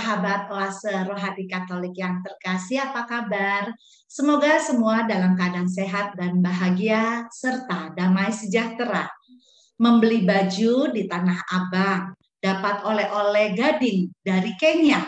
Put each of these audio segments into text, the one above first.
sahabat Oase Rohani Katolik yang terkasih, apa kabar? Semoga semua dalam keadaan sehat dan bahagia serta damai sejahtera. Membeli baju di Tanah Abang, dapat oleh-oleh gading dari Kenya.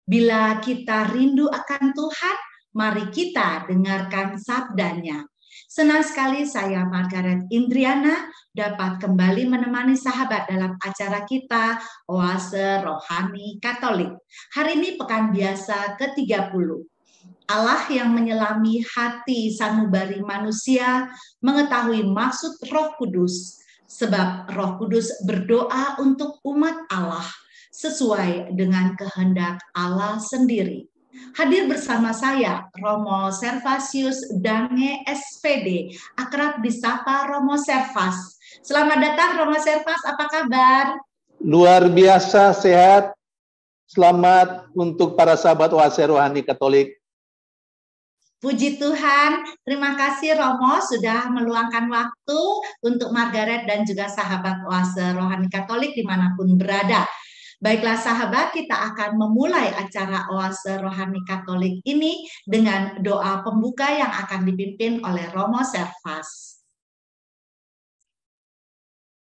Bila kita rindu akan Tuhan, mari kita dengarkan sabdanya. Senang sekali saya Margaret Indriana dapat kembali menemani sahabat dalam acara kita Oase Rohani Katolik. Hari ini pekan biasa ke-30. Allah yang menyelami hati sanubari manusia mengetahui maksud Roh Kudus, sebab Roh Kudus berdoa untuk umat Allah sesuai dengan kehendak Allah sendiri. Hadir bersama saya Romo Servasius Dange SPD, akrab disapa Romo Servas. Selamat datang Romo Servas, apa kabar? Luar biasa sehat. Selamat untuk para sahabat Oase Rohani Katolik. Puji Tuhan, terima kasih Romo sudah meluangkan waktu untuk Margaret dan juga sahabat Oase Rohani Katolik dimanapun berada. Baiklah sahabat, kita akan memulai acara Oase Rohani Katolik ini dengan doa pembuka yang akan dipimpin oleh Romo Servas.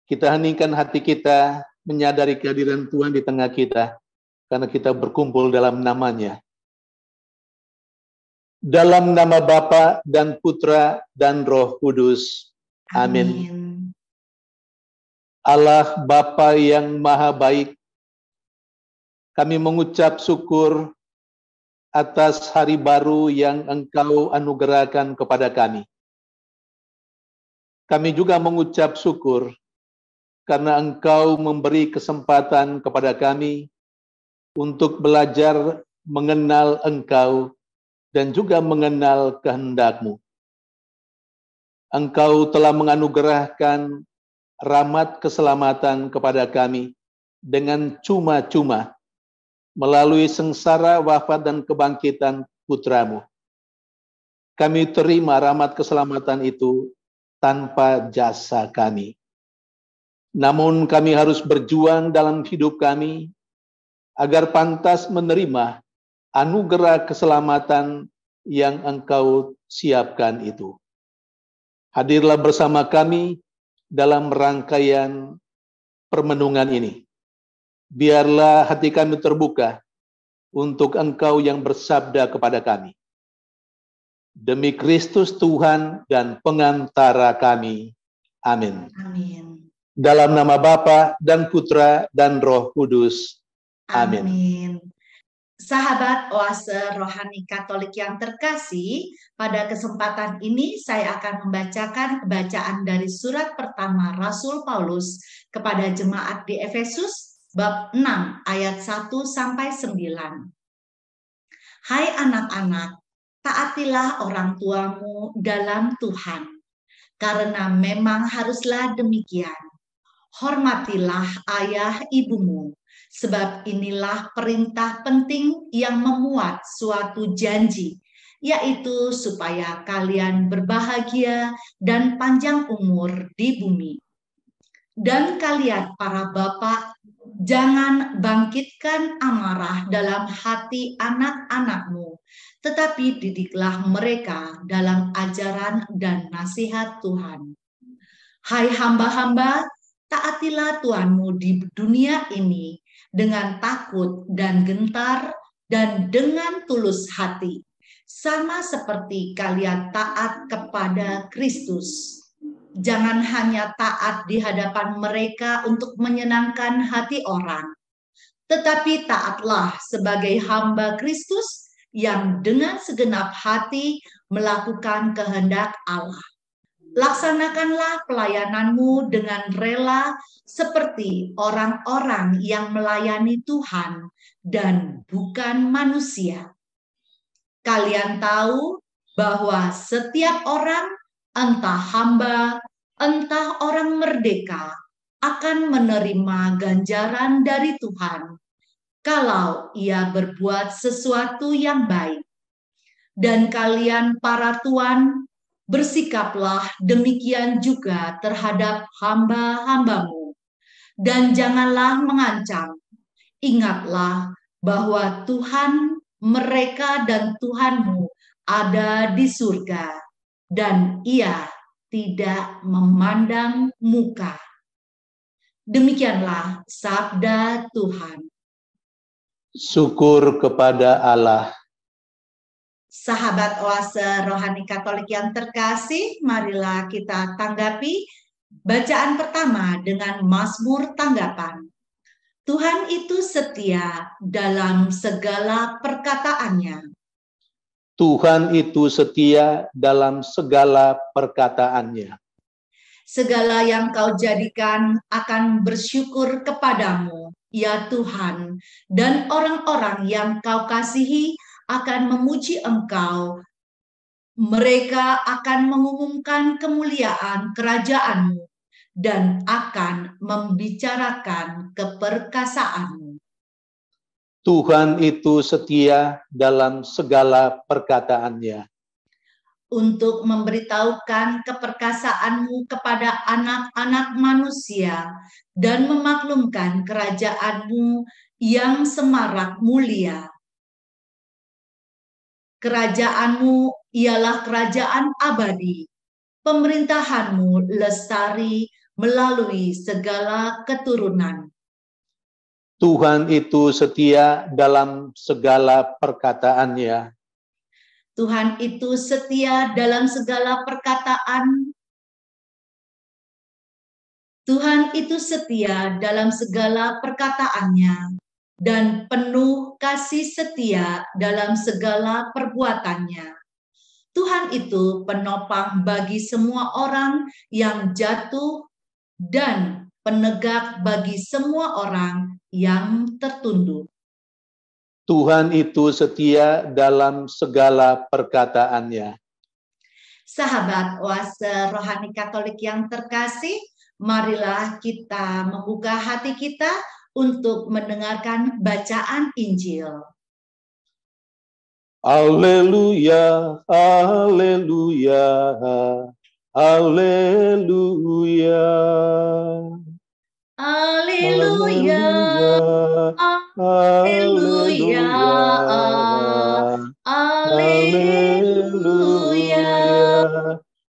Kita heningkan hati kita menyadari kehadiran Tuhan di tengah kita, karena kita berkumpul dalam nama-Nya. Dalam nama Bapa dan Putra dan Roh Kudus. Amin. Allah Bapa yang Maha Baik, kami mengucap syukur atas hari baru yang Engkau anugerahkan kepada kami. Kami juga mengucap syukur karena Engkau memberi kesempatan kepada kami untuk belajar mengenal Engkau dan juga mengenal kehendak-Mu. Engkau telah menganugerahkan rahmat keselamatan kepada kami dengan cuma-cuma melalui sengsara, wafat, dan kebangkitan Putra-Mu. Kami terima rahmat keselamatan itu tanpa jasa kami. Namun kami harus berjuang dalam hidup kami agar pantas menerima anugerah keselamatan yang Engkau siapkan itu. Hadirlah bersama kami dalam rangkaian permenungan ini. Biarlah hati kami terbuka untuk Engkau yang bersabda kepada kami. Demi Kristus Tuhan dan pengantara kami. Amin. Amin. Dalam nama Bapa dan Putra dan Roh Kudus. Amin. Amin. Sahabat Oase Rohani Katolik yang terkasih, pada kesempatan ini saya akan membacakan bacaan dari surat pertama Rasul Paulus kepada jemaat di Efesus, bab 6 ayat 1-9. Hai anak-anak, taatilah orang tuamu dalam Tuhan, karena memang haruslah demikian. Hormatilah ayah ibumu, sebab inilah perintah penting yang memuat suatu janji, yaitu supaya kalian berbahagia dan panjang umur di bumi. Dan kalian para bapak, jangan bangkitkan amarah dalam hati anak-anakmu, tetapi didiklah mereka dalam ajaran dan nasihat Tuhan. Hai hamba-hamba, taatilah Tuhanmu di dunia ini dengan takut dan gentar dan dengan tulus hati, sama seperti kalian taat kepada Kristus. Jangan hanya taat di hadapan mereka untuk menyenangkan hati orang, tetapi taatlah sebagai hamba Kristus yang dengan segenap hati melakukan kehendak Allah. Laksanakanlah pelayananmu dengan rela seperti orang-orang yang melayani Tuhan dan bukan manusia. Kalian tahu bahwa setiap orang, entah hamba, entah orang merdeka, akan menerima ganjaran dari Tuhan kalau ia berbuat sesuatu yang baik. Dan kalian para tuan, bersikaplah demikian juga terhadap hamba-hambamu, dan janganlah mengancam. Ingatlah bahwa Tuhan mereka dan Tuhanmu ada di surga, dan Ia tidak memandang muka. Demikianlah sabda Tuhan. Syukur kepada Allah. Sahabat Oase Rohani Katolik yang terkasih, marilah kita tanggapi bacaan pertama dengan Mazmur tanggapan. Tuhan itu setia dalam segala perkataannya. Tuhan itu setia dalam segala perkataannya. Segala yang kau jadikan akan bersyukur kepadamu, ya Tuhan, dan orang-orang yang kau kasihi akan memuji Engkau. Mereka akan mengumumkan kemuliaan kerajaan-Mu dan akan membicarakan keperkasaanmu. Tuhan itu setia dalam segala perkataannya. Untuk memberitahukan keperkasaanmu kepada anak-anak manusia dan memaklumkan kerajaanmu yang semarak mulia. Kerajaanmu ialah kerajaan abadi, pemerintahanmu lestari melalui segala keturunan. Tuhan itu setia dalam segala perkataannya. Tuhan itu setia dalam segala perkataan. Tuhan itu setia dalam segala perkataannya dan penuh kasih setia dalam segala perbuatannya. Tuhan itu penopang bagi semua orang yang jatuh dan penegak bagi semua orang yang tertunduk. Tuhan itu setia dalam segala perkataannya. Sahabat Oase Rohani Katolik yang terkasih, marilah kita membuka hati kita untuk mendengarkan bacaan Injil. Haleluya, haleluya, haleluya. Haleluya, haleluya, haleluya.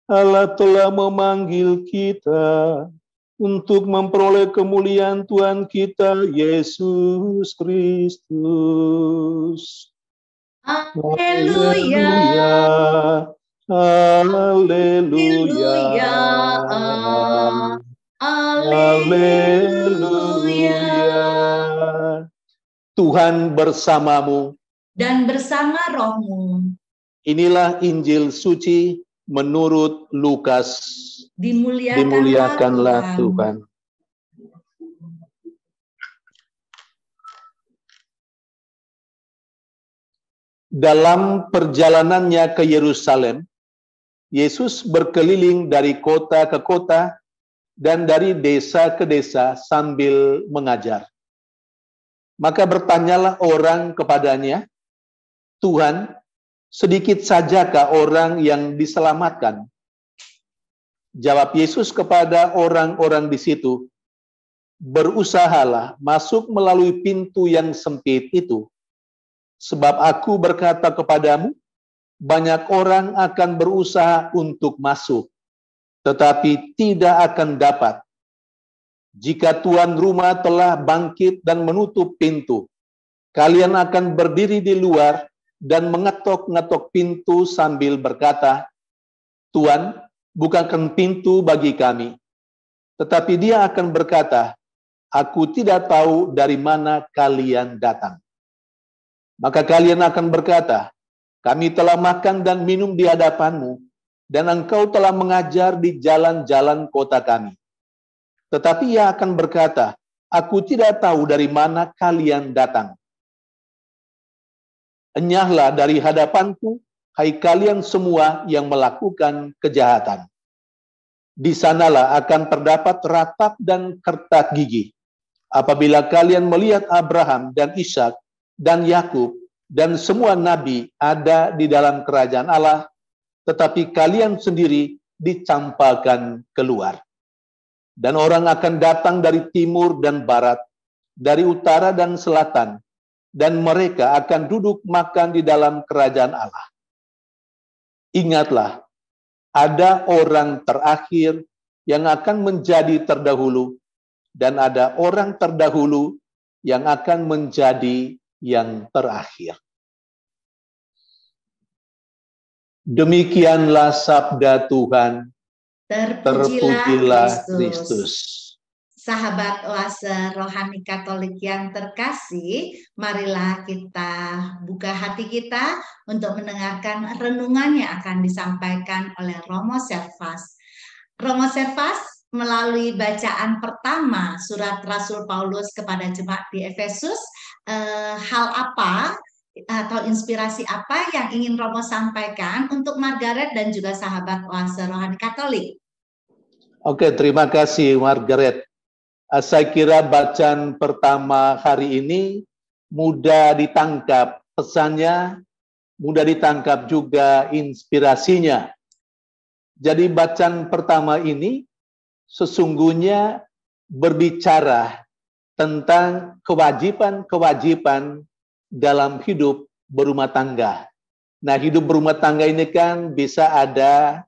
Allah telah memanggil kita untuk memperoleh kemuliaan Tuhan kita Yesus Kristus. Haleluya, haleluya, haleluya. Tuhan bersamamu dan bersama rohmu. Inilah Injil suci menurut Lukas. Dimuliakanlah Tuhan. Dalam perjalanannya ke Yerusalem, Yesus berkeliling dari kota ke kota dan dari desa ke desa sambil mengajar. Maka bertanyalah orang kepadanya, Tuhan, sedikit sajakah orang yang diselamatkan? Jawab Yesus kepada orang-orang di situ, berusahalah masuk melalui pintu yang sempit itu. Sebab aku berkata kepadamu, banyak orang akan berusaha untuk masuk, tetapi tidak akan dapat. Jika tuan rumah telah bangkit dan menutup pintu, kalian akan berdiri di luar dan mengetok-ngetok pintu sambil berkata, Tuan, bukakan pintu bagi kami. Tetapi dia akan berkata, aku tidak tahu dari mana kalian datang. Maka kalian akan berkata, kami telah makan dan minum di hadapanmu, dan engkau telah mengajar di jalan-jalan kota kami. Tetapi ia akan berkata, aku tidak tahu dari mana kalian datang. Enyahlah dari hadapanku, hai kalian semua yang melakukan kejahatan. Di sanalah akan terdapat ratap dan kertak gigi. Apabila kalian melihat Abraham dan Ishak dan Yakub dan semua nabi ada di dalam kerajaan Allah, tetapi kalian sendiri dicampakkan keluar. Dan orang akan datang dari timur dan barat, dari utara dan selatan, dan mereka akan duduk makan di dalam kerajaan Allah. Ingatlah, ada orang terakhir yang akan menjadi terdahulu, dan ada orang terdahulu yang akan menjadi yang terakhir. Demikianlah sabda Tuhan. Terpujilah Kristus. Sahabat Oase Rohani Katolik yang terkasih, marilah kita buka hati kita untuk mendengarkan renungan yang akan disampaikan oleh Romo Servas. Romo Servas melalui bacaan pertama surat Rasul Paulus kepada jemaat di Efesus, hal apa atau inspirasi apa yang ingin Romo sampaikan untuk Margaret dan juga sahabat Oase Rohani Katolik? Oke, terima kasih Margaret. Saya kira bacaan pertama hari ini mudah ditangkap pesannya, mudah ditangkap juga inspirasinya. Jadi bacaan pertama ini sesungguhnya berbicara tentang kewajiban-kewajiban dalam hidup berumah tangga. Nah, hidup berumah tangga ini kan bisa ada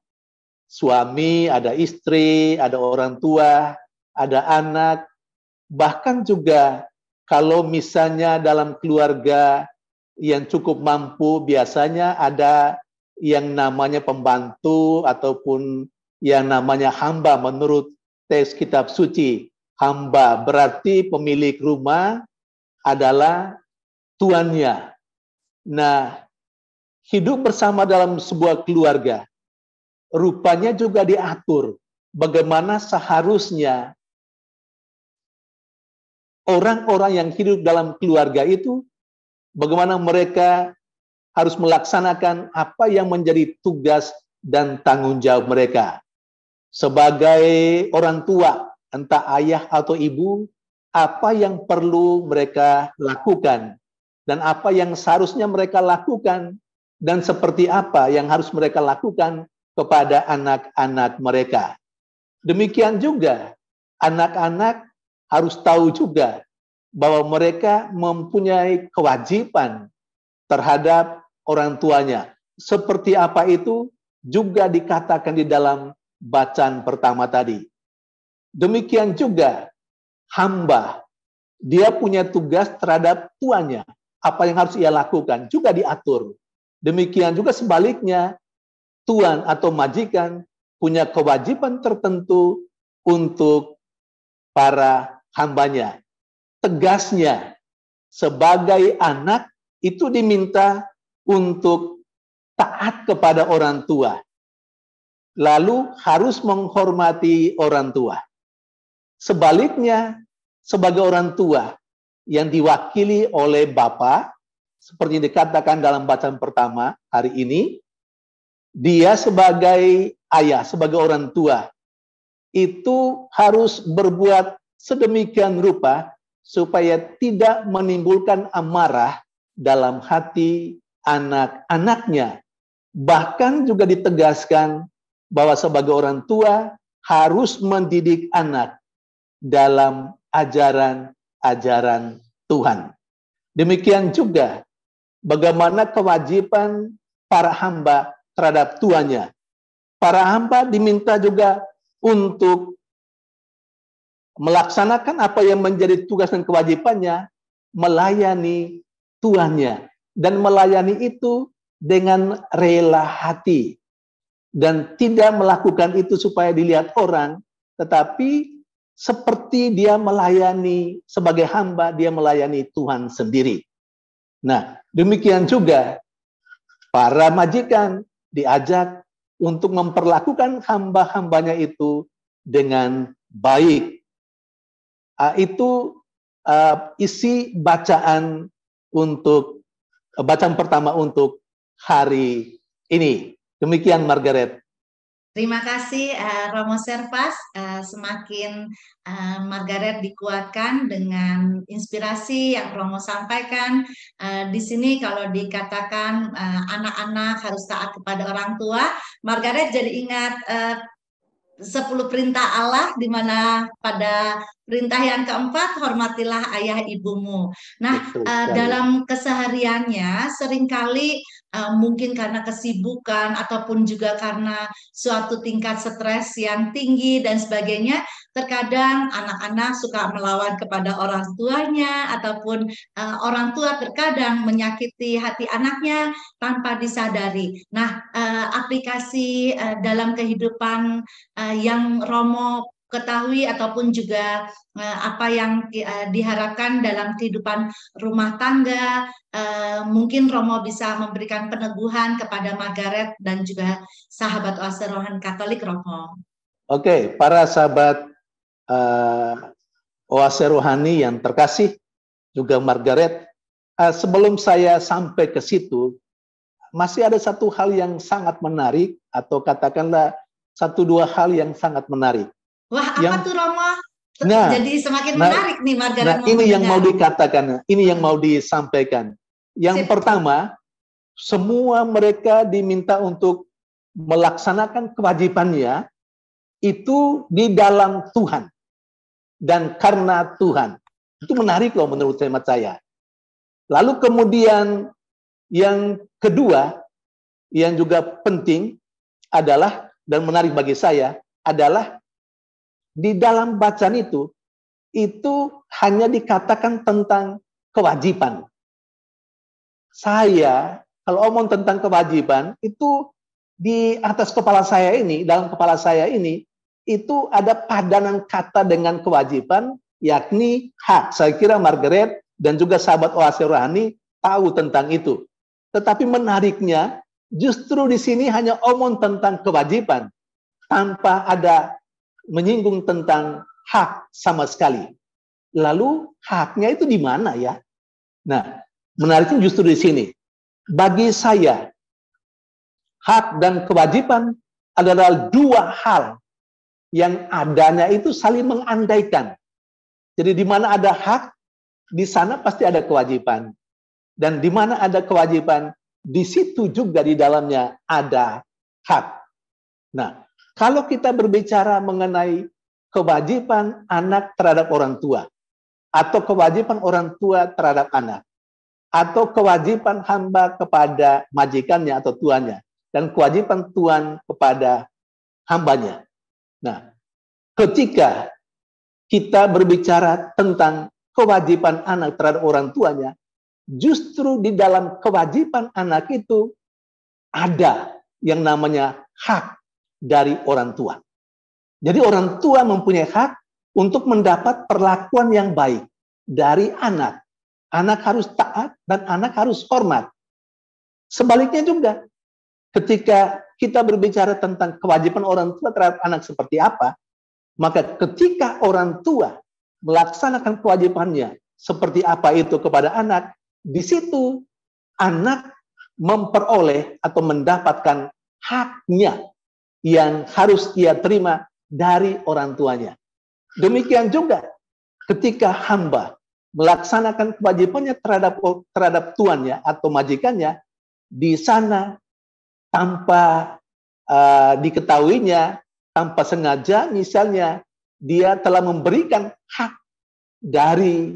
suami, ada istri, ada orang tua, ada anak, bahkan juga kalau misalnya dalam keluarga yang cukup mampu, biasanya ada yang namanya pembantu ataupun yang namanya hamba menurut teks kitab suci. Hamba berarti pemilik rumah adalah tuannya. Nah, hidup bersama dalam sebuah keluarga rupanya juga diatur bagaimana seharusnya orang-orang yang hidup dalam keluarga itu, bagaimana mereka harus melaksanakan apa yang menjadi tugas dan tanggung jawab mereka. Sebagai orang tua, entah ayah atau ibu, apa yang perlu mereka lakukan, dan apa yang seharusnya mereka lakukan, dan seperti apa yang harus mereka lakukan kepada anak-anak mereka. Demikian juga, anak-anak harus tahu juga bahwa mereka mempunyai kewajiban terhadap orang tuanya. Seperti apa itu juga dikatakan di dalam bacaan pertama tadi. Demikian juga hamba, dia punya tugas terhadap tuannya. Apa yang harus ia lakukan juga diatur. Demikian juga sebaliknya, tuan atau majikan punya kewajiban tertentu untuk para hambanya. Tegasnya, sebagai anak itu diminta untuk taat kepada orang tua. Lalu harus menghormati orang tua. Sebaliknya, sebagai orang tua yang diwakili oleh Bapa, seperti dikatakan dalam bacaan pertama hari ini, dia sebagai ayah, sebagai orang tua, itu harus berbuat sedemikian rupa supaya tidak menimbulkan amarah dalam hati anak-anaknya. Bahkan juga ditegaskan bahwa sebagai orang tua harus mendidik anak dalam ajaran-ajaran Tuhan. Demikian juga bagaimana kewajiban para hamba terhadap tuannya. Para hamba diminta juga untuk melaksanakan apa yang menjadi tugas dan kewajibannya, melayani tuannya. Dan melayani itu dengan rela hati. Dan tidak melakukan itu supaya dilihat orang, tetapi seperti dia melayani sebagai hamba, dia melayani Tuhan sendiri. Nah, demikian juga para majikan diajak untuk memperlakukan hamba-hambanya itu dengan baik. Itu isi bacaan pertama untuk hari ini. Demikian Margaret. Terima kasih Romo Servas, semakin Margaret dikuatkan dengan inspirasi yang Romo sampaikan. Di sini kalau dikatakan anak-anak harus taat kepada orang tua, Margaret jadi ingat 10 perintah Allah, di mana pada perintah yang keempat, hormatilah ayah ibumu. Nah, Betul sekali. dalam kesehariannya seringkali mungkin karena kesibukan ataupun juga karena suatu tingkat stres yang tinggi dan sebagainya, terkadang anak-anak suka melawan kepada orang tuanya, ataupun orang tua terkadang menyakiti hati anaknya tanpa disadari. Nah, aplikasi dalam kehidupan yang Romo ketahui ataupun juga apa yang diharapkan dalam kehidupan rumah tangga, mungkin Romo bisa memberikan peneguhan kepada Margaret dan juga sahabat Oase Rohani Katolik, Romo. Oke, para sahabat Oase Rohani yang terkasih, juga Margaret, sebelum saya sampai ke situ, masih ada satu hal yang sangat menarik, atau katakanlah satu dua hal yang sangat menarik. Wah, apa tuh Romo? Jadi semakin menarik nih Margaret. Nah, ini yang mau dikatakan, ini yang mau disampaikan. Yang pertama, semua mereka diminta untuk melaksanakan kewajibannya itu di dalam Tuhan dan karena Tuhan. Itu menarik loh menurut hemat saya. Lalu kemudian yang kedua, yang juga penting adalah, dan menarik bagi saya, adalah di dalam bacaan itu hanya dikatakan tentang kewajiban. Saya, kalau omong tentang kewajiban, itu di atas kepala saya ini, dalam kepala saya ini, itu ada padanan kata dengan kewajiban, yakni hak. Saya kira Margaret dan juga sahabat Oase Rohani tahu tentang itu. Tetapi menariknya, justru di sini hanya omong tentang kewajiban, tanpa ada menyinggung tentang hak sama sekali. Lalu haknya itu di mana ya? Nah, menariknya justru di sini. Bagi saya, hak dan kewajiban adalah dua hal yang adanya itu saling mengandaikan. Jadi di mana ada hak, di sana pasti ada kewajiban. Dan di mana ada kewajiban, di situ juga di dalamnya ada hak. Nah, kalau kita berbicara mengenai kewajiban anak terhadap orang tua, atau kewajiban orang tua terhadap anak, atau kewajiban hamba kepada majikannya atau tuannya, dan kewajiban tuan kepada hambanya. Nah, ketika kita berbicara tentang kewajiban anak terhadap orang tuanya, justru di dalam kewajiban anak itu ada yang namanya hak dari orang tua. Jadi orang tua mempunyai hak untuk mendapat perlakuan yang baik dari anak. Anak harus taat dan anak harus hormat. Sebaliknya juga, ketika kita berbicara tentang kewajiban orang tua terhadap anak seperti apa, maka ketika orang tua melaksanakan kewajibannya seperti apa itu kepada anak, di situ anak memperoleh atau mendapatkan haknya yang harus ia terima dari orang tuanya. Demikian juga ketika hamba melaksanakan kewajibannya terhadap tuannya atau majikannya, di sana tanpa diketahuinya, tanpa sengaja, misalnya dia telah memberikan hak dari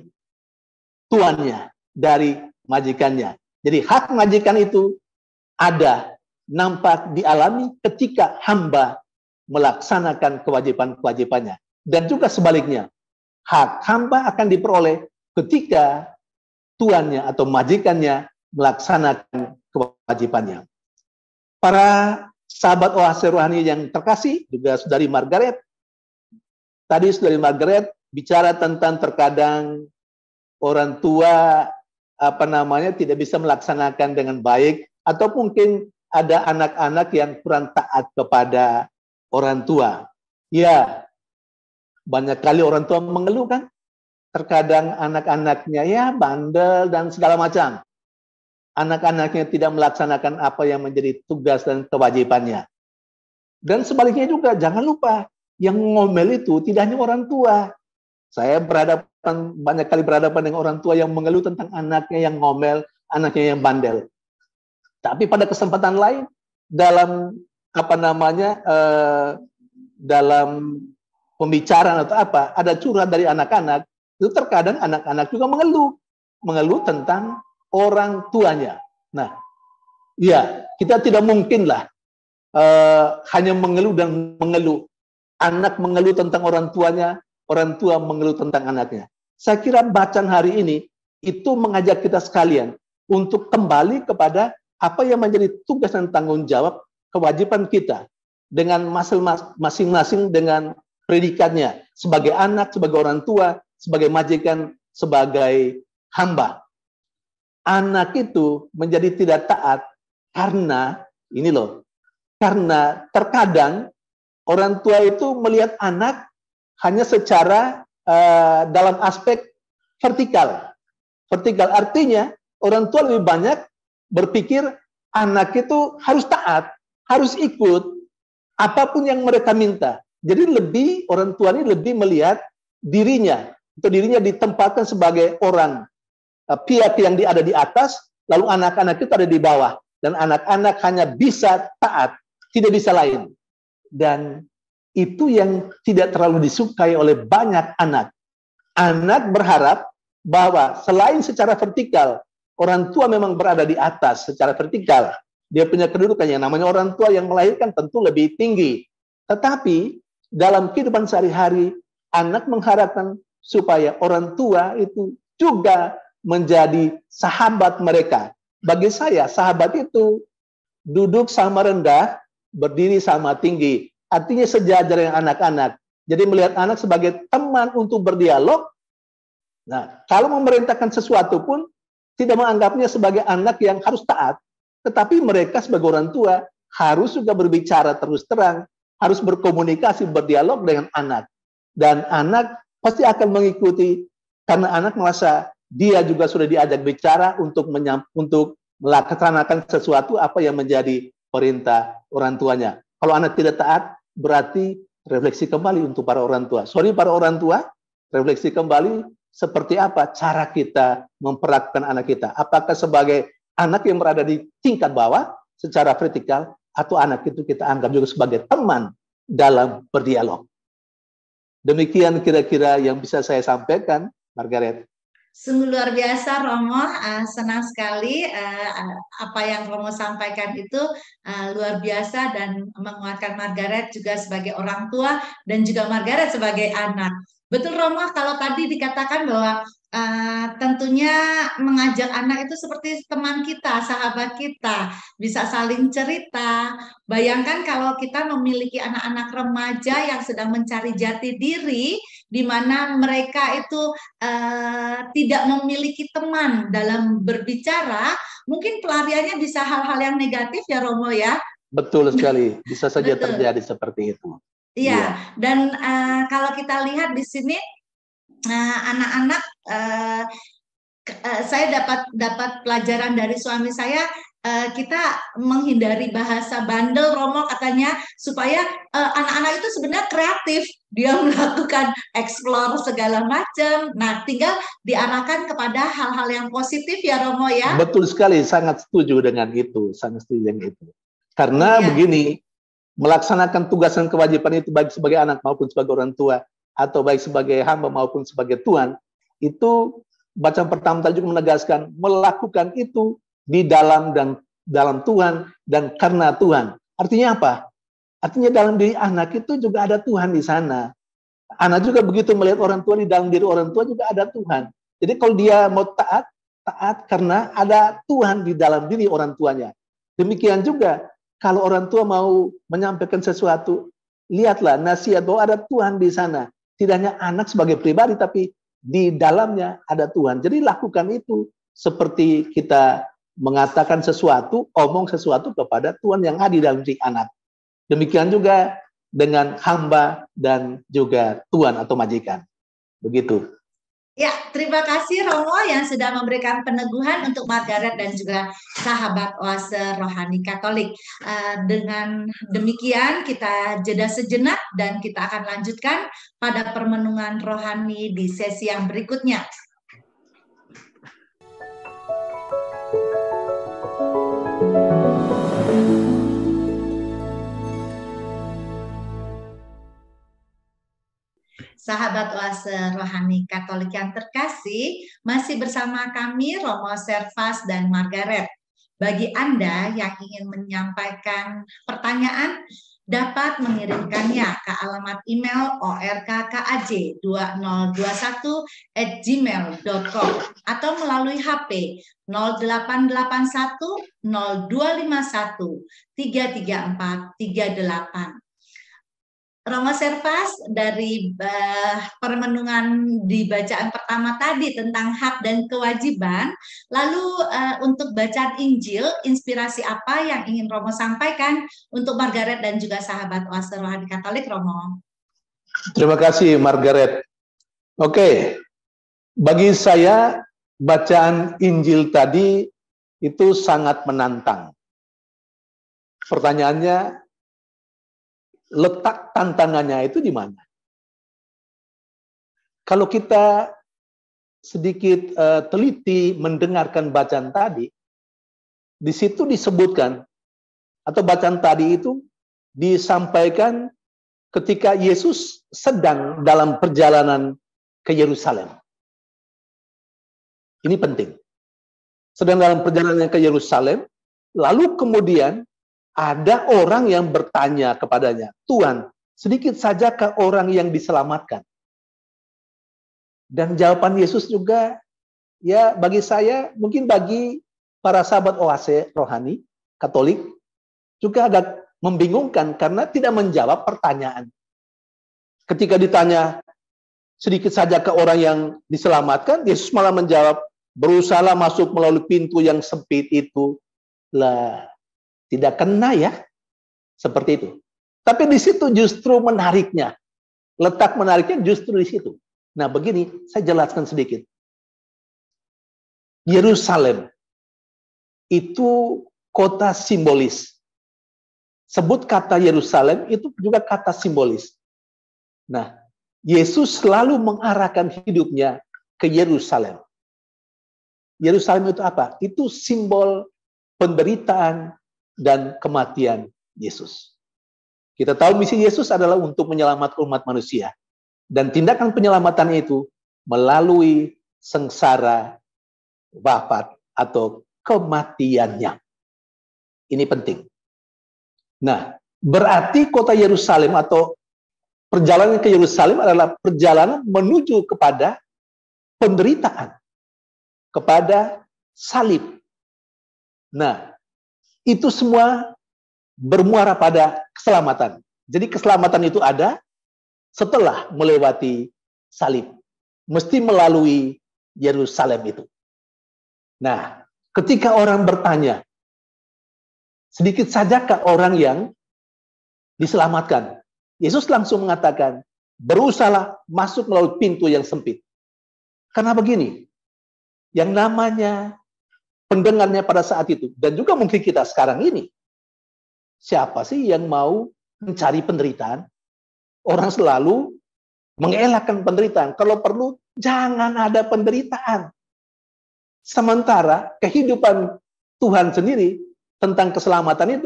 tuannya, dari majikannya. Jadi hak majikan itu ada, nampak dialami ketika hamba melaksanakan kewajiban-kewajibannya. Dan juga sebaliknya, hak hamba akan diperoleh ketika tuannya atau majikannya melaksanakan kewajibannya. Para sahabat Oase Rohani yang terkasih, juga Saudari Margaret, tadi Saudari Margaret bicara tentang terkadang orang tua tidak bisa melaksanakan dengan baik, atau mungkin ada anak-anak yang kurang taat kepada orang tua. Ya, banyak kali orang tua mengeluh kan, terkadang anak-anaknya ya bandel dan segala macam. Anak-anaknya tidak melaksanakan apa yang menjadi tugas dan kewajibannya. Dan sebaliknya juga, jangan lupa, yang ngomel itu tidak hanya orang tua. Saya banyak kali berhadapan dengan orang tua yang mengeluh tentang anaknya yang ngomel, anaknya yang bandel. Tapi pada kesempatan lain, dalam dalam pembicaraan atau apa, ada curhat dari anak-anak, itu terkadang anak-anak juga mengeluh tentang orang tuanya. Nah, ya, kita tidak mungkinlah hanya mengeluh dan mengeluh. Anak mengeluh tentang orang tuanya, orang tua mengeluh tentang anaknya. Saya kira bacaan hari ini itu mengajak kita sekalian untuk kembali kepada apa yang menjadi tugas dan tanggung jawab, kewajiban kita dengan masing-masing dengan predikatnya, sebagai anak, sebagai orang tua, sebagai majikan, sebagai hamba. Anak itu menjadi tidak taat karena ini loh, karena terkadang orang tua itu melihat anak hanya secara dalam aspek vertikal. Vertikal artinya orang tua lebih banyak berpikir anak itu harus taat, harus ikut apapun yang mereka minta. Jadi orang tua ini lebih melihat dirinya, atau dirinya ditempatkan sebagai orang pihak yang ada di atas, lalu anak-anak itu ada di bawah, dan anak-anak hanya bisa taat, tidak bisa lain. Dan itu yang tidak terlalu disukai oleh banyak anak. Anak berharap bahwa selain secara vertikal, orang tua memang berada di atas secara vertikal. Dia punya kedudukan yang namanya orang tua yang melahirkan tentu lebih tinggi. Tetapi dalam kehidupan sehari-hari, anak mengharapkan supaya orang tua itu juga menjadi sahabat mereka. Bagi saya, sahabat itu duduk sama rendah, berdiri sama tinggi. Artinya sejajar dengan anak-anak. Jadi melihat anak sebagai teman untuk berdialog. Nah, kalau memerintahkan sesuatu pun tidak menganggapnya sebagai anak yang harus taat. Tetapi mereka sebagai orang tua harus juga berbicara terus terang, harus berkomunikasi, berdialog dengan anak. Dan anak pasti akan mengikuti karena anak merasa dia juga sudah diajak bicara untuk melaksanakan sesuatu apa yang menjadi perintah orang tuanya. Kalau anak tidak taat, berarti refleksi kembali untuk para orang tua. Sorry para orang tua, refleksi kembali seperti apa cara kita memperlakukan anak kita. Apakah sebagai anak yang berada di tingkat bawah secara vertikal, atau anak itu kita anggap juga sebagai teman dalam berdialog. Demikian kira-kira yang bisa saya sampaikan, Margaret. Sungguh luar biasa Romo, senang sekali apa yang Romo sampaikan itu luar biasa dan menguatkan Margaret juga sebagai orang tua dan juga Margaret sebagai anak. Betul Romo, kalau tadi dikatakan bahwa tentunya mengajak anak itu seperti teman kita, sahabat kita, bisa saling cerita. Bayangkan kalau kita memiliki anak-anak remaja yang sedang mencari jati diri, di mana mereka itu tidak memiliki teman dalam berbicara, mungkin pelariannya bisa hal-hal yang negatif ya Romo ya. Betul sekali, bisa saja terjadi seperti itu. Iya, dan kalau kita lihat di sini anak-anak, saya dapat pelajaran dari suami saya. Kita menghindari bahasa bandel Romo katanya supaya anak-anak itu sebenarnya kreatif, dia melakukan explore segala macam. Nah, tinggal diarahkan kepada hal-hal yang positif ya Romo ya. Betul sekali, sangat setuju dengan itu, sangat setuju dengan itu. Karena begini, melaksanakan tugas dan kewajiban itu baik sebagai anak maupun sebagai orang tua, atau baik sebagai hamba maupun sebagai tuan, itu bacaan pertama tadi juga menegaskan melakukan itu di dalam Tuhan dan karena Tuhan. Artinya apa? Artinya dalam diri anak itu juga ada Tuhan di sana. Anak juga begitu melihat orang tua, di dalam diri orang tua juga ada Tuhan. Jadi kalau dia mau taat karena ada Tuhan di dalam diri orang tuanya. Demikian juga kalau orang tua mau menyampaikan sesuatu, lihatlah nasihat bahwa ada Tuhan di sana. Tidak hanya anak sebagai pribadi, tapi di dalamnya ada Tuhan. Jadi lakukan itu seperti kita mengatakan sesuatu, omong sesuatu kepada Tuhan yang ada di dalam diri anak. Demikian juga dengan hamba dan juga tuan atau majikan. Begitu. Ya, terima kasih Romo yang sudah memberikan peneguhan untuk Margaret dan juga sahabat Oase Rohani Katolik. Dengan demikian kita jeda sejenak dan kita akan lanjutkan pada permenungan rohani di sesi yang berikutnya. Sahabat Oase Rohani Katolik yang terkasih, masih bersama kami Romo Servas dan Margaret. Bagi Anda yang ingin menyampaikan pertanyaan, dapat mengirimkannya ke alamat email orkkaj2021@gmail.com atau melalui HP 0881 0251 334 38. Romo Servas, dari permenungan di bacaan pertama tadi tentang hak dan kewajiban, lalu untuk bacaan Injil, inspirasi apa yang ingin Romo sampaikan untuk Margaret dan juga sahabat Oase Rohani Katolik, Romo? Terima kasih, Margaret. Oke, bagi saya bacaan Injil tadi itu sangat menantang. Pertanyaannya, letak tantangannya itu di mana? Kalau kita sedikit teliti mendengarkan bacaan tadi, di situ disebutkan, atau bacaan tadi itu disampaikan ketika Yesus sedang dalam perjalanan ke Yerusalem. Ini penting. Sedang dalam perjalanan ke Yerusalem, lalu kemudian ada orang yang bertanya kepadanya, "Tuhan, sedikit sajakah orang yang diselamatkan?" Dan jawaban Yesus juga, ya bagi saya, mungkin bagi para sahabat Oase Rohani Katolik, juga agak membingungkan karena tidak menjawab pertanyaan. Ketika ditanya, "Sedikit sajakah orang yang diselamatkan?" Yesus malah menjawab, "Berusahalah masuk melalui pintu yang sempit itu." Lah, tidak kena ya, seperti itu. Tapi di situ justru menariknya, letak menariknya justru di situ. Nah begini, saya jelaskan sedikit. Yerusalem itu kota simbolis. Sebut kata Yerusalem itu juga kata simbolis. Nah, Yesus selalu mengarahkan hidupnya ke Yerusalem. Yerusalem itu apa? Itu simbol penderitaan dan kematian Yesus. Kita tahu misi Yesus adalah untuk menyelamatkan umat manusia. Dan tindakan penyelamatan itu melalui sengsara, wafat, atau kematiannya. Ini penting. Nah, berarti kota Yerusalem atau perjalanan ke Yerusalem adalah perjalanan menuju kepada penderitaan, kepada salib. Nah, itu semua bermuara pada keselamatan. Jadi keselamatan itu ada setelah melewati salib. Mesti melalui Yerusalem itu. Nah, ketika orang bertanya, sedikit sajakah orang yang diselamatkan? Yesus langsung mengatakan, berusahalah masuk melalui pintu yang sempit. Karena begini, yang namanya pendengarnya pada saat itu, dan juga mungkin kita sekarang ini, siapa sih yang mau mencari penderitaan? Orang selalu mengelakkan penderitaan. Kalau perlu, jangan ada penderitaan. Sementara kehidupan Tuhan sendiri tentang keselamatan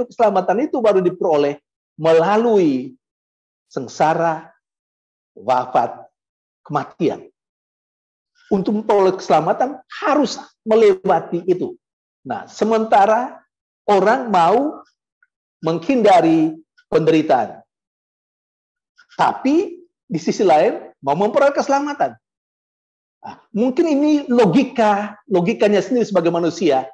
itu baru diperoleh melalui sengsara, wafat, kematian. Untuk memperoleh keselamatan harus melewati itu. Nah, sementara orang mau menghindari penderitaan. Tapi di sisi lain mau memperoleh keselamatan. Nah, mungkin ini logikanya sendiri sebagai manusia.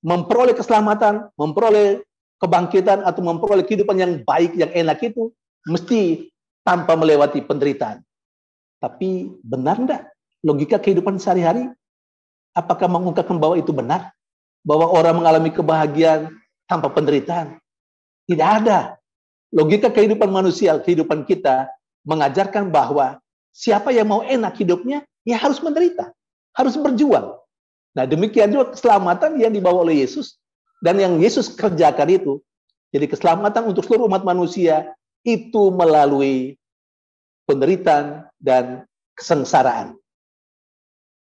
Memperoleh keselamatan, memperoleh kebangkitan, atau memperoleh kehidupan yang baik, yang enak itu, mesti tanpa melewati penderitaan. Tapi benar enggak? Logika kehidupan sehari-hari, apakah mengungkapkan bahwa itu benar? Bahwa orang mengalami kebahagiaan tanpa penderitaan? Tidak ada. Logika kehidupan manusia, kehidupan kita, mengajarkan bahwa siapa yang mau enak hidupnya, ya harus menderita, harus berjuang. Nah, demikian juga keselamatan yang dibawa oleh Yesus, dan yang Yesus kerjakan itu, jadi keselamatan untuk seluruh umat manusia, itu melalui penderitaan dan kesengsaraan.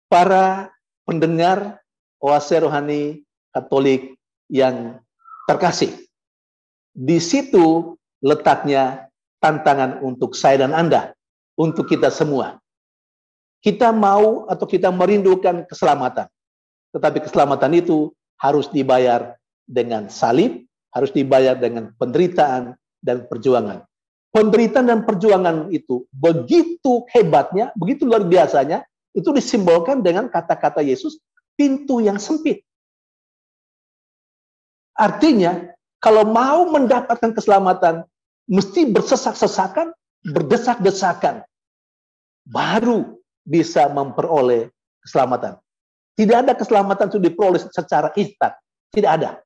Para pendengar Oase Rohani Katolik yang terkasih, di situ letaknya tantangan untuk saya dan Anda. untuk kita semua. Kita mau atau kita merindukan keselamatan. Tetapi keselamatan itu harus dibayar dengan salib, harus dibayar dengan penderitaan dan perjuangan. Penderitaan dan perjuangan itu begitu hebatnya, begitu luar biasanya, itu disimbolkan dengan kata-kata Yesus, pintu yang sempit. Artinya, kalau mau mendapatkan keselamatan, mesti bersesak-sesakan, berdesak-desakan, baru bisa memperoleh keselamatan. Tidak ada keselamatan itu diperoleh secara instan. Tidak ada.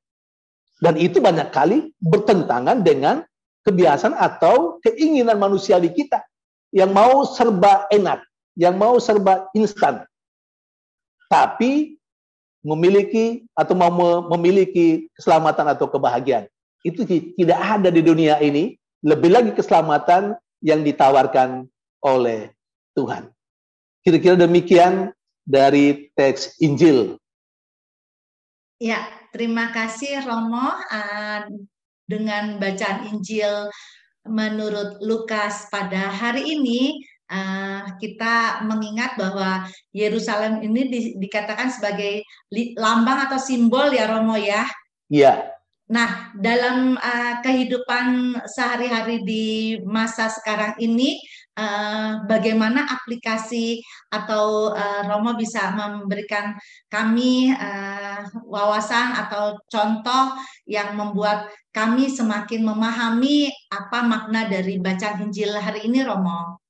Dan itu banyak kali bertentangan dengan kebiasaan atau keinginan manusiawi kita yang mau serba enak, yang mau serba instan. Tapi memiliki atau mau memiliki keselamatan atau kebahagiaan itu tidak ada di dunia ini. Lebih lagi keselamatan yang ditawarkan oleh Tuhan. Kira-kira demikian dari teks Injil. Ya, terima kasih Romo. Dengan bacaan Injil menurut Lukas pada hari ini, kita mengingat bahwa Yerusalem ini dikatakan sebagai lambang atau simbol ya Romo ya. Iya. Nah, dalam kehidupan sehari-hari di masa sekarang ini, bagaimana aplikasi atau Romo bisa memberikan kami wawasan atau contoh yang membuat kami semakin memahami apa makna dari bacaan Injil hari ini, Romo?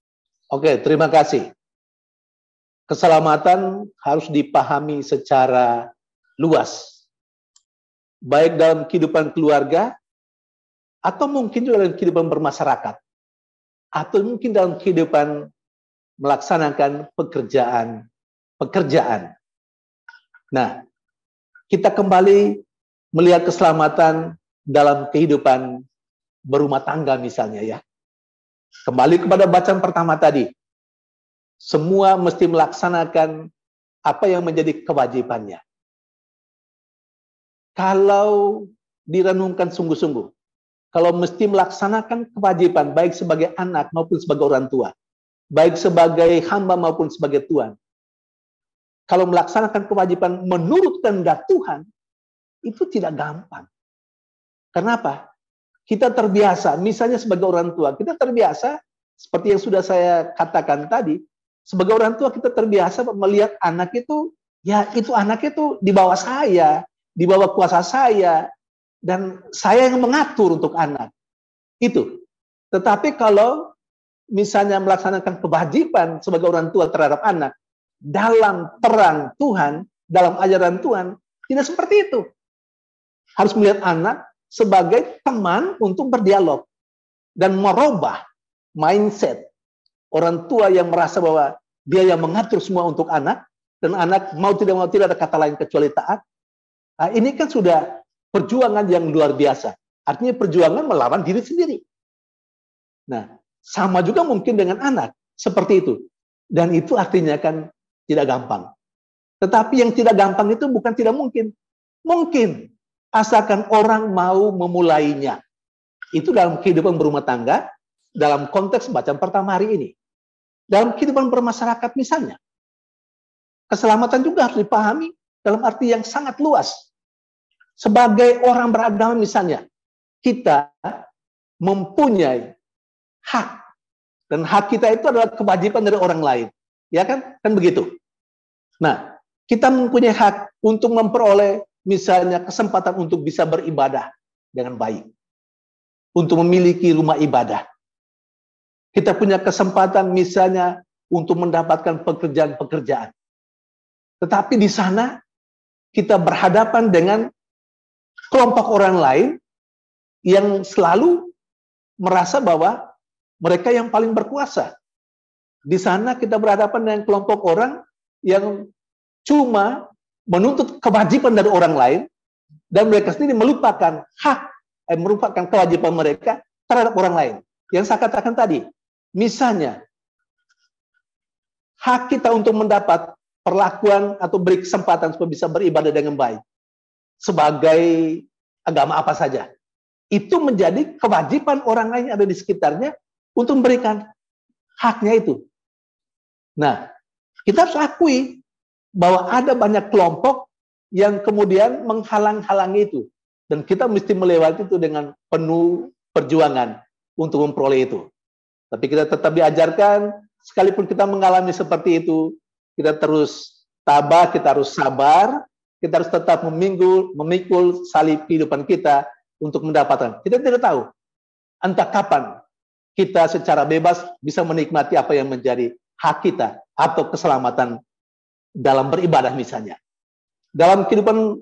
Oke, terima kasih. Keselamatan harus dipahami secara luas. Baik dalam kehidupan keluarga, atau mungkin juga dalam kehidupan bermasyarakat, atau mungkin dalam kehidupan melaksanakan pekerjaan. Nah, kita kembali melihat keselamatan dalam kehidupan berumah tangga misalnya ya. Kembali kepada bacaan pertama tadi. Semua mesti melaksanakan apa yang menjadi kewajibannya. Kalau direnungkan sungguh-sungguh, kalau mesti melaksanakan kewajiban baik sebagai anak maupun sebagai orang tua, baik sebagai hamba maupun sebagai tuan, kalau melaksanakan kewajiban menurut kehendak Tuhan, itu tidak gampang. Kenapa? Kita terbiasa, misalnya sebagai orang tua, kita terbiasa, seperti yang sudah saya katakan tadi, sebagai orang tua kita terbiasa melihat anak itu, ya itu anak itu di bawah saya, di bawah kuasa saya, dan saya yang mengatur untuk anak. Itu. Tetapi kalau misalnya melaksanakan kewajiban sebagai orang tua terhadap anak, dalam terang Tuhan, dalam ajaran Tuhan, tidak seperti itu. Harus melihat anak sebagai teman untuk berdialog dan merubah mindset orang tua yang merasa bahwa dia yang mengatur semua untuk anak, dan anak mau tidak ada kata lain kecuali taat. Nah, ini kan sudah perjuangan yang luar biasa. Artinya perjuangan melawan diri sendiri. Nah, sama juga mungkin dengan anak, seperti itu. Dan itu artinya kan tidak gampang. Tetapi yang tidak gampang itu bukan tidak mungkin. Mungkin, asalkan orang mau memulainya. Itu dalam kehidupan berumah tangga, dalam konteks bacaan pertama hari ini. Dalam kehidupan bermasyarakat misalnya. Keselamatan juga harus dipahami dalam arti yang sangat luas. Sebagai orang beragama misalnya, kita mempunyai hak. Dan hak kita itu adalah kewajiban dari orang lain. Ya kan? Kan begitu. Nah, kita mempunyai hak untuk memperoleh misalnya kesempatan untuk bisa beribadah dengan baik. Untuk memiliki rumah ibadah. Kita punya kesempatan misalnya untuk mendapatkan pekerjaan-pekerjaan. Tetapi di sana kita berhadapan dengan kelompok orang lain yang selalu merasa bahwa mereka yang paling berkuasa. Di sana kita berhadapan dengan kelompok orang yang cuma menuntut kewajiban dari orang lain, dan mereka sendiri melupakan merupakan kewajiban mereka terhadap orang lain. Yang saya katakan tadi, misalnya, hak kita untuk mendapat perlakuan atau beri kesempatan supaya bisa beribadah dengan baik, sebagai agama apa saja, itu menjadi kewajiban orang lain yang ada di sekitarnya untuk memberikan haknya itu. Nah, kita harus akui bahwa ada banyak kelompok yang kemudian menghalang-halangi itu. Dan kita mesti melewati itu dengan penuh perjuangan untuk memperoleh itu. Tapi kita tetap diajarkan, sekalipun kita mengalami seperti itu, kita terus tabah, kita harus sabar, kita harus tetap memikul salib kehidupan kita untuk mendapatkan. Kita tidak tahu entah kapan kita secara bebas bisa menikmati apa yang menjadi hak kita atau keselamatan dalam beribadah misalnya. Dalam kehidupan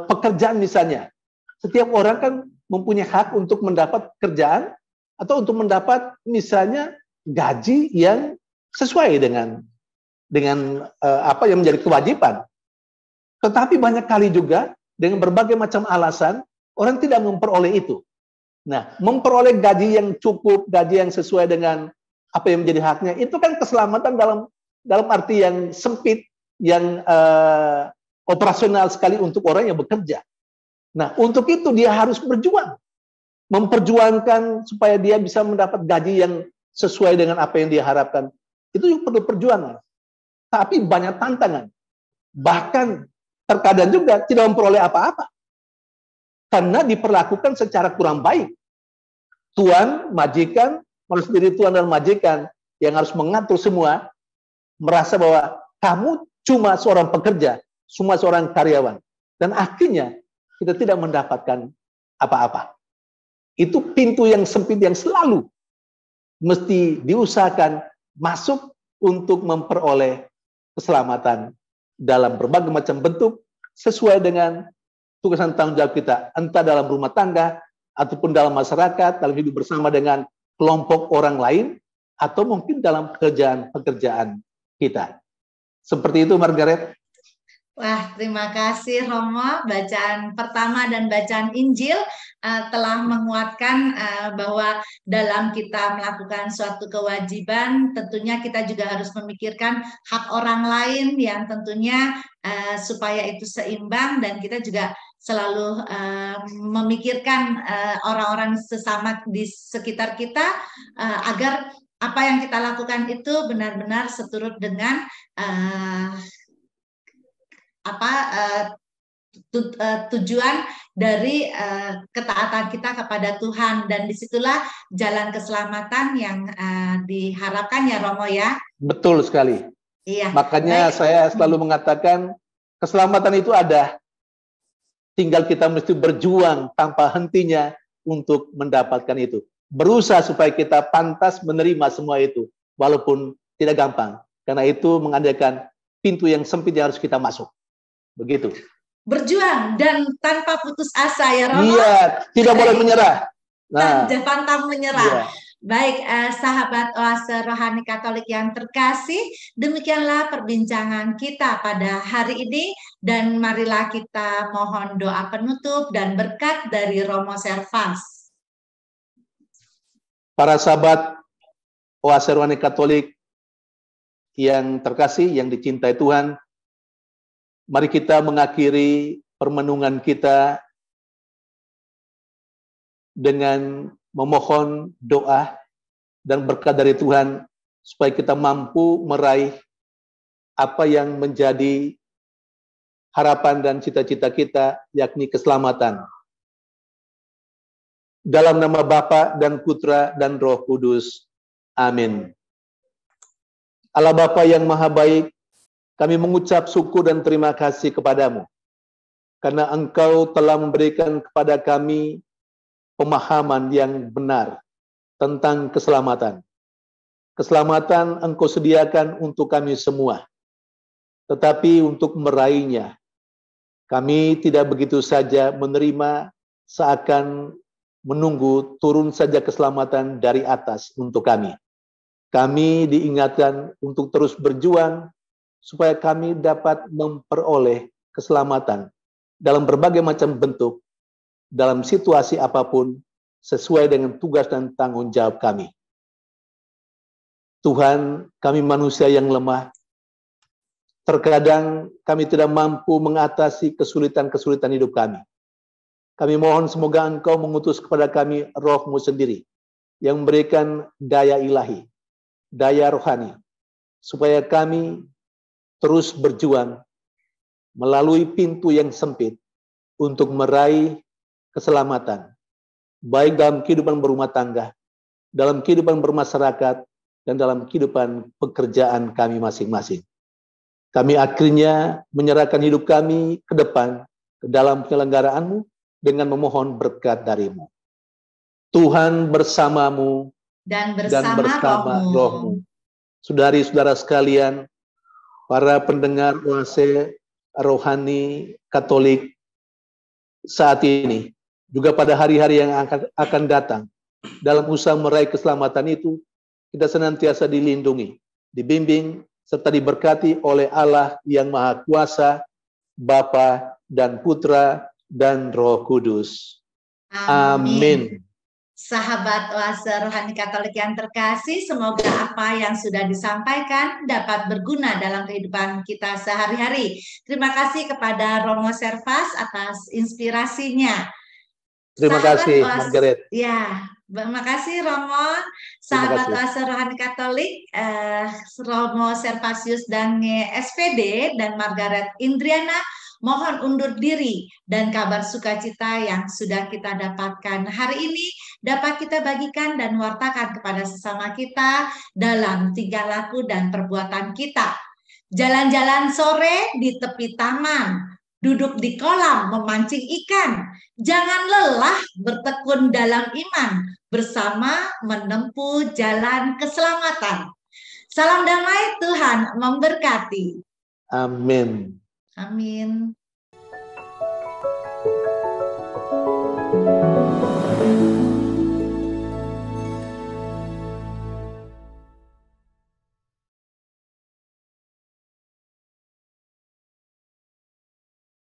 pekerjaan misalnya, setiap orang kan mempunyai hak untuk mendapat kerjaan atau untuk mendapat misalnya gaji yang sesuai dengan apa yang menjadi kewajiban. Tetapi banyak kali juga dengan berbagai macam alasan orang tidak memperoleh itu. Nah, memperoleh gaji yang cukup, gaji yang sesuai dengan apa yang menjadi haknya, itu kan keselamatan dalam arti yang sempit, yang operasional sekali untuk orang yang bekerja. Nah, untuk itu dia harus berjuang, memperjuangkan supaya dia bisa mendapat gaji yang sesuai dengan apa yang dia harapkan. Itu yang perlu perjuangan. Tapi banyak tantangan. Bahkan terkadang juga tidak memperoleh apa-apa. Karena diperlakukan secara kurang baik. Tuan, majikan, manusia diri tuan dan majikan yang harus mengatur semua, merasa bahwa kamu cuma seorang pekerja, cuma seorang karyawan. Dan akhirnya kita tidak mendapatkan apa-apa. Itu pintu yang sempit yang selalu mesti diusahakan masuk untuk memperoleh keselamatan dalam berbagai macam bentuk sesuai dengan tugas dan tanggung jawab kita, entah dalam rumah tangga ataupun dalam masyarakat, dalam hidup bersama dengan kelompok orang lain, atau mungkin dalam pekerjaan-pekerjaan kita. Seperti itu, Margaret. Wah, terima kasih Romo. Bacaan pertama dan bacaan Injil telah menguatkan bahwa dalam kita melakukan suatu kewajiban, tentunya kita juga harus memikirkan hak orang lain yang tentunya supaya itu seimbang, dan kita juga selalu memikirkan orang-orang sesama di sekitar kita agar apa yang kita lakukan itu benar-benar seturut dengan tujuan dari ketaatan kita kepada Tuhan, dan disitulah jalan keselamatan yang diharapkan ya Romo ya. Betul sekali. Iya. Makanya saya selalu mengatakan keselamatan itu ada, tinggal kita mesti berjuang tanpa hentinya untuk mendapatkan itu. Berusaha supaya kita pantas menerima semua itu, walaupun tidak gampang. Karena itu mengandalkan pintu yang sempit yang harus kita masuk. Begitu. Berjuang dan tanpa putus asa ya Romo. Iya, tidak boleh menyerah. Nah, pantang menyerah. Iya. Baik, sahabat Oase Rohani Katolik yang terkasih, demikianlah perbincangan kita pada hari ini, dan marilah kita mohon doa penutup dan berkat dari Romo Servas. Para sahabat Oase Rohani Katolik yang terkasih, yang dicintai Tuhan, mari kita mengakhiri permenungan kita dengan memohon doa dan berkat dari Tuhan supaya kita mampu meraih apa yang menjadi harapan dan cita-cita kita, yakni keselamatan. Dalam nama Bapa dan Putra dan Roh Kudus. Amin. Allah Bapa yang Maha Baik, kami mengucap syukur dan terima kasih kepadamu, karena Engkau telah memberikan kepada kami pemahaman yang benar tentang keselamatan. Keselamatan Engkau sediakan untuk kami semua, tetapi untuk meraihnya, kami tidak begitu saja menerima seakan menunggu turun saja keselamatan dari atas untuk kami. Kami diingatkan untuk terus berjuang, supaya kami dapat memperoleh keselamatan dalam berbagai macam bentuk, dalam situasi apapun, sesuai dengan tugas dan tanggung jawab kami. Tuhan, kami manusia yang lemah, terkadang kami tidak mampu mengatasi kesulitan-kesulitan hidup kami. Kami mohon semoga Engkau mengutus kepada kami Roh-Mu sendiri, yang memberikan daya ilahi, daya rohani, supaya kami terus berjuang melalui pintu yang sempit untuk meraih keselamatan, baik dalam kehidupan berumah tangga, dalam kehidupan bermasyarakat, dan dalam kehidupan pekerjaan kami masing-masing. Kami akhirnya menyerahkan hidup kami ke depan, ke dalam penyelenggaraanmu, dengan memohon berkat darimu. Tuhan bersamamu dan bersama rohmu. Saudari-saudara sekalian, para pendengar Oase Rohani Katolik saat ini, juga pada hari-hari yang akan datang, dalam usaha meraih keselamatan itu, kita senantiasa dilindungi, dibimbing, serta diberkati oleh Allah yang Maha Kuasa, Bapa dan Putra dan Roh Kudus. Amin. Sahabat Oase Rohani Katolik yang terkasih, semoga apa yang sudah disampaikan dapat berguna dalam kehidupan kita sehari-hari. Terima kasih kepada Romo Servas atas inspirasinya. Terima kasih, Margaret. Ya, terima kasih Romo. Sahabat Oase Rohani Katolik, Romo Servasius dan SPD dan Margaret Indriana mohon undur diri, dan kabar sukacita yang sudah kita dapatkan hari ini dapat kita bagikan dan wartakan kepada sesama kita dalam tingkah laku dan perbuatan kita. Jalan-jalan sore di tepi taman, duduk di kolam memancing ikan. Jangan lelah bertekun dalam iman, bersama menempuh jalan keselamatan. Salam damai, Tuhan memberkati. Amin. Amin.